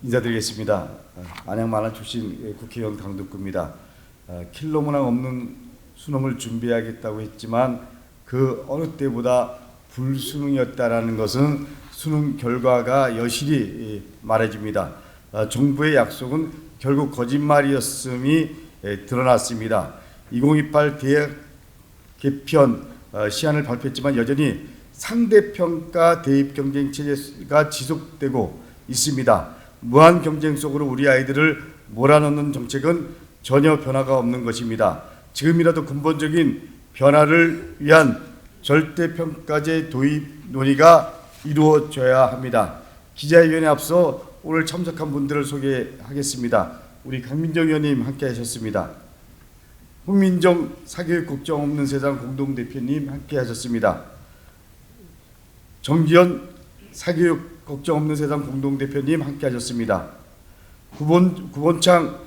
인사드리겠습니다. 안양 만안 출신 국회의원 강덕구입니다. 킬러 문항 없는 수능을 준비하겠다고 했지만 그 어느 때보다 불수능이었다라는 것은 수능 결과가 여실히 말해줍니다. 정부의 약속은 결국 거짓말이었음이 드러났습니다. 2028 대학 개편 시한을 발표했지만 여전히 상대평가 대입 경쟁 체제가 지속되고 있습니다. 무한 경쟁 속으로 우리 아이들을 몰아넣는 정책은 전혀 변화가 없는 것입니다. 지금이라도 근본적인 변화를 위한 절대평가제 도입 논의가 이루어져야 합니다. 기자회견에 앞서 오늘 참석한 분들을 소개하겠습니다. 우리 강민정 의원님 함께 하셨습니다. 홍민정 사교육 걱정 없는 세상 공동대표님 함께 하셨습니다. 정기현 사교육 걱정 없는 세상 공동대표님 함께 하셨습니다. 구본창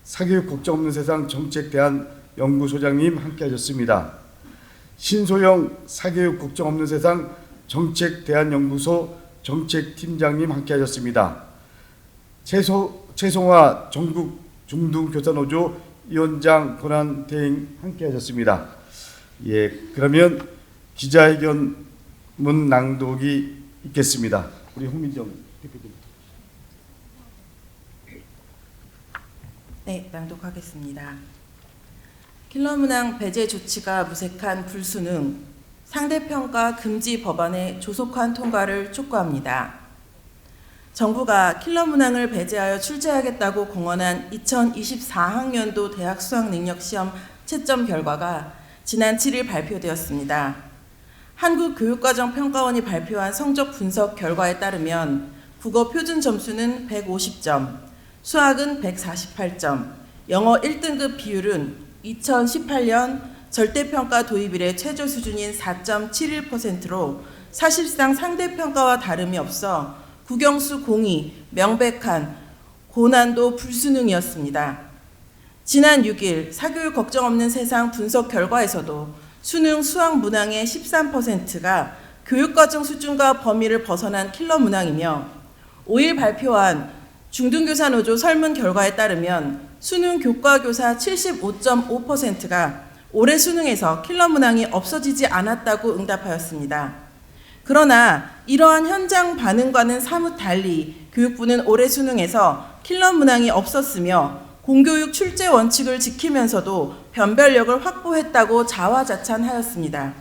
사교육 걱정 없는 세상 정책대안연구소장님 함께 하셨습니다. 신소영 사교육 걱정 없는 세상 정책대안연구소 정책팀장님 함께 하셨습니다. 최송화 전국 중등교사노조 위원장 권한대행 함께 하셨습니다. 예, 그러면 기자회견문 낭독이 있겠습니다. 우리 홍민정 대표님. 네, 낭독하겠습니다. 킬러 문항 배제 조치가 무색한 불수능, 상대평가 금지 법안의 조속한 통과를 촉구합니다. 정부가 킬러 문항을 배제하여 출제하겠다고 공언한 2024학년도 대학 수학능력시험 채점 결과가 지난 7일 발표되었습니다. 한국교육과정평가원이 발표한 성적 분석 결과에 따르면 국어 표준 점수는 150점, 수학은 148점, 영어 1등급 비율은 2018년 절대평가 도입 이래 최저 수준인 4.71%로 사실상 상대평가와 다름이 없어 국영수 공이 명백한 고난도 불수능이었습니다. 지난 6일 사교육 걱정 없는 세상 분석 결과에서도 수능 수학 문항의 13%가 교육과정 수준과 범위를 벗어난 킬러 문항이며 5일 발표한 중등교사노조 설문 결과에 따르면 수능 교과교사 75.5%가 올해 수능에서 킬러 문항이 없어지지 않았다고 응답하였습니다. 그러나 이러한 현장 반응과는 사뭇 달리 교육부는 올해 수능에서 킬러 문항이 없었으며 공교육 출제 원칙을 지키면서도 변별력을 확보했다고 자화자찬하였습니다.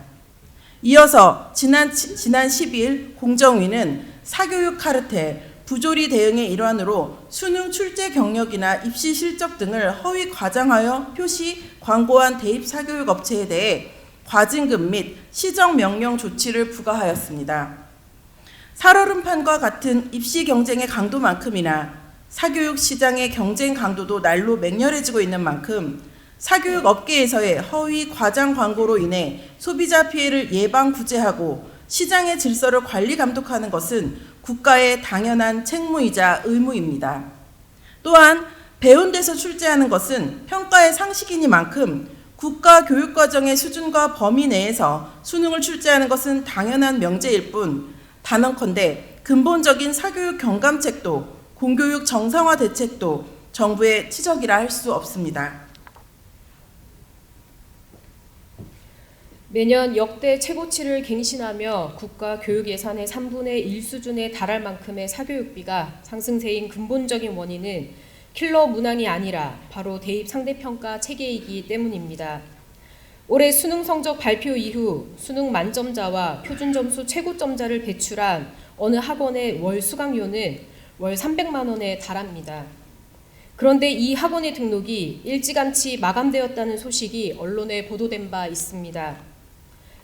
이어서 지난 10일 공정위는 사교육 카르텔, 부조리 대응의 일환으로 수능 출제 경력이나 입시 실적 등을 허위 과장하여 표시, 광고한 대입 사교육 업체에 대해 과징금 및 시정 명령 조치를 부과하였습니다. 살얼음판과 같은 입시 경쟁의 강도만큼이나 사교육 시장의 경쟁 강도도 날로 맹렬해지고 있는 만큼 사교육 업계에서의 허위 과장 광고로 인해 소비자 피해를 예방 구제하고 시장의 질서를 관리 감독하는 것은 국가의 당연한 책무이자 의무입니다. 또한 배운 데서 출제하는 것은 평가의 상식이니만큼 국가 교육과정의 수준과 범위 내에서 수능을 출제하는 것은 당연한 명제일 뿐 단언컨대 근본적인 사교육 경감책도 공교육 정상화 대책도 정부의 치적이라 할 수 없습니다. 매년 역대 최고치를 갱신하며 국가 교육 예산의 3분의 1 수준에 달할 만큼의 사교육비가 상승세인 근본적인 원인은 킬러 문항이 아니라 바로 대입 상대평가 체계이기 때문입니다. 올해 수능 성적 발표 이후 수능 만점자와 표준점수 최고점자를 배출한 어느 학원의 월 수강료는 월 300만 원에 달합니다. 그런데 이 학원의 등록이 일찌감치 마감되었다는 소식이 언론에 보도된 바 있습니다.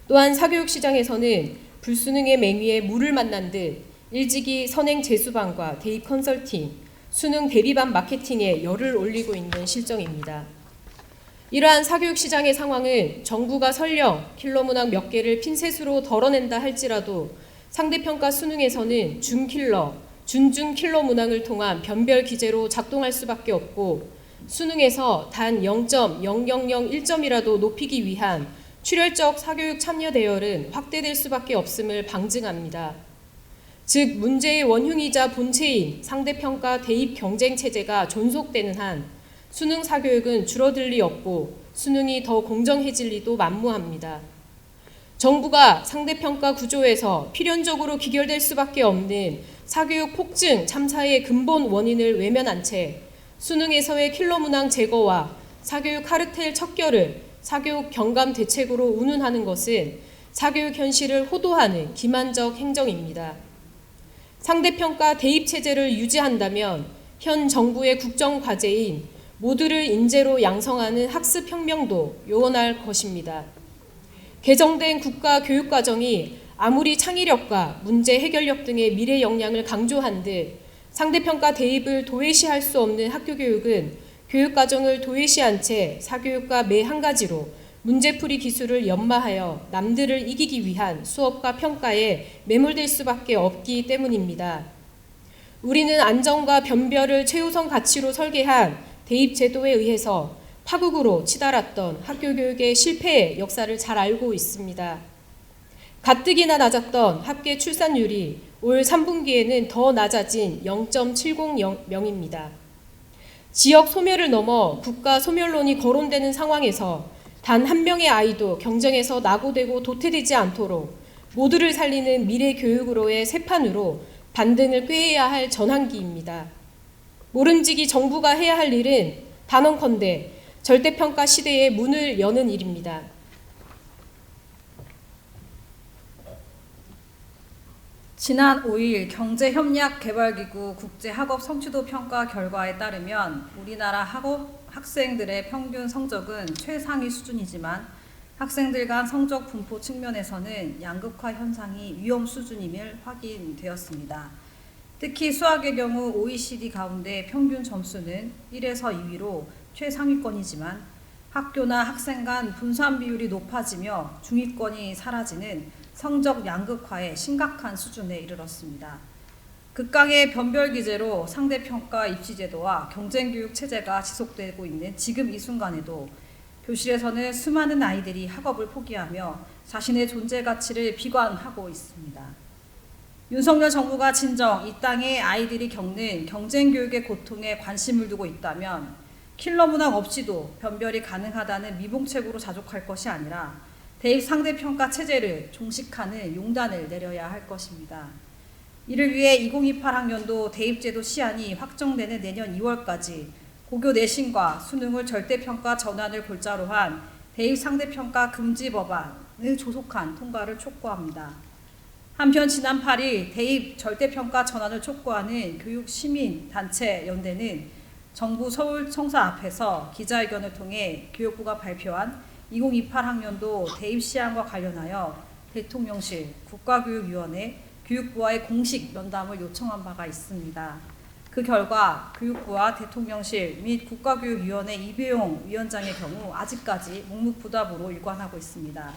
또한 사교육 시장에서는 불수능의 맹위에 물을 만난 듯 일찍이 선행 재수반과 대입 컨설팅, 수능 대비반 마케팅에 열을 올리고 있는 실정입니다. 이러한 사교육 시장의 상황은 정부가 설령 킬러 문항 몇 개를 핀셋으로 덜어낸다 할지라도 상대평가 수능에서는 준킬러, 준중 킬러 문항을 통한 변별 기제로 작동할 수밖에 없고 수능에서 단 0.0001점이라도 높이기 위한 출혈적 사교육 참여 대열은 확대될 수밖에 없음을 방증합니다. 즉 문제의 원흉이자 본체인 상대평가 대입 경쟁 체제가 존속되는 한 수능 사교육은 줄어들 리 없고 수능이 더 공정해질 리도 만무합니다. 정부가 상대평가 구조에서 필연적으로 귀결될 수밖에 없는 사교육 폭증 참사의 근본 원인을 외면한 채 수능에서의 킬러 문항 제거와 사교육 카르텔 척결을 사교육 경감 대책으로 운운하는 것은 사교육 현실을 호도하는 기만적 행정입니다. 상대평가 대입 체제를 유지한다면 현 정부의 국정 과제인 모두를 인재로 양성하는 학습혁명도 요원할 것입니다. 개정된 국가교육과정이 아무리 창의력과 문제 해결력 등의 미래 역량을 강조한 듯 상대평가 대입을 도외시할 수 없는 학교교육은 교육과정을 도외시한 채 사교육과 매 한 가지로 문제풀이 기술을 연마하여 남들을 이기기 위한 수업과 평가에 매몰될 수밖에 없기 때문입니다. 우리는 안정과 변별을 최우선 가치로 설계한 대입 제도에 의해서 파국으로 치달았던 학교교육의 실패의 역사를 잘 알고 있습니다. 가뜩이나 낮았던 합계 출산율이 올 3분기에는 더 낮아진 0.70명입니다. 지역 소멸을 넘어 국가 소멸론이 거론되는 상황에서 단 한 명의 아이도 경쟁에서 낙오되고 도태되지 않도록 모두를 살리는 미래 교육으로의 새 판으로 반등을 꾀해야 할 전환기입니다. 모름지기 정부가 해야 할 일은 단언컨대 절대평가 시대의 문을 여는 일입니다. 지난 5일 경제협력개발기구 국제학업 성취도 평가 결과에 따르면 우리나라 학생들의 평균 성적은 최상위 수준이지만 학생들 간 성적 분포 측면에서는 양극화 현상이 위험 수준임을 확인되었습니다. 특히 수학의 경우 OECD 가운데 평균 점수는 1에서 2위로 최상위권이지만 학교나 학생 간 분산 비율이 높아지며 중위권이 사라지는 성적 양극화의 심각한 수준에 이르렀습니다. 극강의 변별 기제로 상대평가 입시제도와 경쟁교육 체제가 지속되고 있는 지금 이 순간에도 교실에서는 수많은 아이들이 학업을 포기하며 자신의 존재 가치를 비관하고 있습니다. 윤석열 정부가 진정 이 땅의 아이들이 겪는 경쟁교육의 고통에 관심을 두고 있다면 킬러 문항 없이도 변별이 가능하다는 미봉책으로 자족할 것이 아니라 대입 상대평가 체제를 종식하는 용단을 내려야 할 것입니다. 이를 위해 2028학년도 대입제도 시한이 확정되는 내년 2월까지 고교 내신과 수능을 절대평가 전환을 골자로 한 대입 상대평가 금지 법안을 조속한 통과를 촉구합니다. 한편 지난 8일 대입 절대평가 전환을 촉구하는 교육시민단체 연대는 정부 서울청사 앞에서 기자회견을 통해 교육부가 발표한 2028학년도 대입 시한과 관련하여 대통령실, 국가교육위원회, 교육부와의 공식 면담을 요청한 바가 있습니다. 그 결과 교육부와 대통령실 및 국가교육위원회 이배용 위원장의 경우 아직까지 묵묵부답으로 일관하고 있습니다.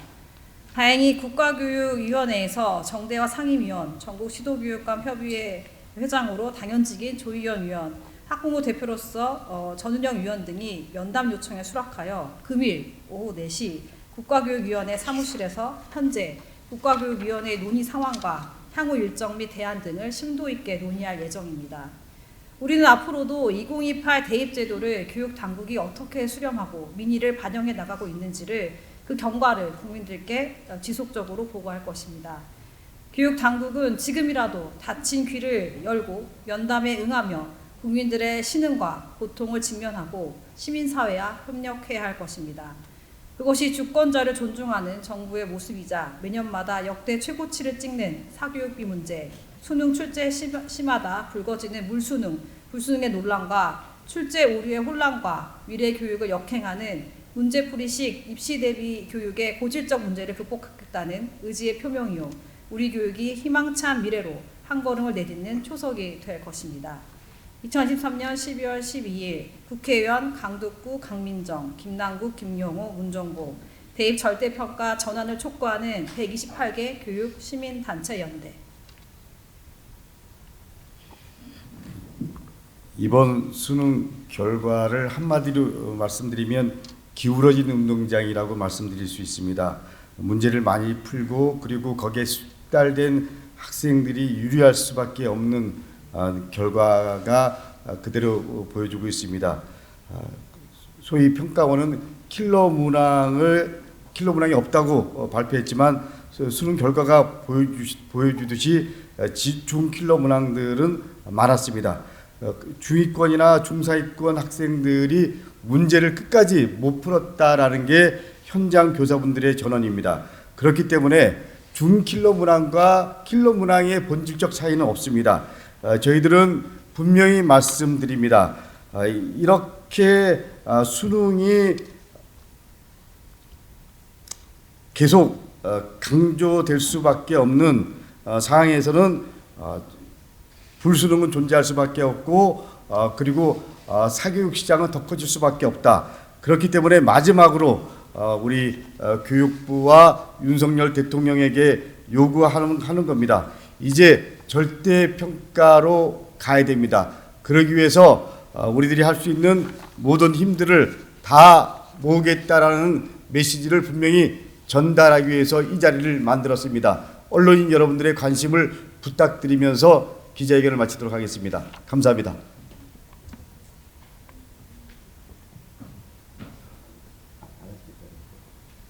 다행히 국가교육위원회에서 정대와 상임위원, 전국시도교육감협의회 회장으로 당연직인 조희연 위원, 학부모 대표로서 전은영 위원 등이 면담 요청에 수락하여 금일 오후 4시 국가교육위원회 사무실에서 현재 국가교육위원회 논의 상황과 향후 일정 및 대안 등을 심도 있게 논의할 예정입니다. 우리는 앞으로도 2028 대입제도를 교육당국이 어떻게 수렴하고 민의를 반영해 나가고 있는지를 그 경과를 국민들께 지속적으로 보고할 것입니다. 교육당국은 지금이라도 닫힌 귀를 열고 면담에 응하며 국민들의 신음과 고통을 직면하고 시민사회와 협력해야 할 것입니다. 그것이 주권자를 존중하는 정부의 모습이자 매년마다 역대 최고치를 찍는 사교육비 문제, 수능 출제 심하다 불거지는 물수능, 불수능의 논란과 출제 오류의 혼란과 미래 교육을 역행하는 문제풀이식 입시 대비 교육의 고질적 문제를 극복하겠다는 의지의 표명이요. 우리 교육이 희망찬 미래로 한 걸음을 내딛는 초석이 될 것입니다. 2023년 12월 12일 국회의원 강덕구, 강민정, 김남국, 김용호, 문정보 대입 절대평가 전환을 촉구하는 128개 교육 시민단체 연대. 이번 수능 결과를 한마디로 말씀드리면 기울어진 운동장이라고 말씀드릴 수 있습니다. 문제를 많이 풀고 그리고 거기에 숙달된 학생들이 유리할 수밖에 없는 결과가 그대로 보여주고 있습니다. 소위 평가원은 킬러 문항이 없다고 발표했지만 수능 결과가 보여주듯이 중킬러 문항들은 많았습니다. 중위권이나 중사위권 학생들이 문제를 끝까지 못 풀었다라는 게 현장 교사분들의 전언입니다. 그렇기 때문에 중킬러 문항과 킬러 문항의 본질적 차이는 없습니다. 저희들은 분명히 말씀드립니다. 이렇게 수능이 계속 강조될 수밖에 없는 상황에서는 불수능은 존재할 수밖에 없고 그리고 사교육 시장은 더 커질 수밖에 없다. 그렇기 때문에 마지막으로 우리 교육부와 윤석열 대통령에게 요구하는 겁니다. 이제 절대평가로 가야 됩니다. 그러기 위해서 우리들이 할 수 있는 모든 힘들을 다 모으겠다라는 메시지를 분명히 전달하기 위해서 이 자리를 만들었습니다. 언론인 여러분들의 관심을 부탁드리면서 기자회견을 마치도록 하겠습니다. 감사합니다.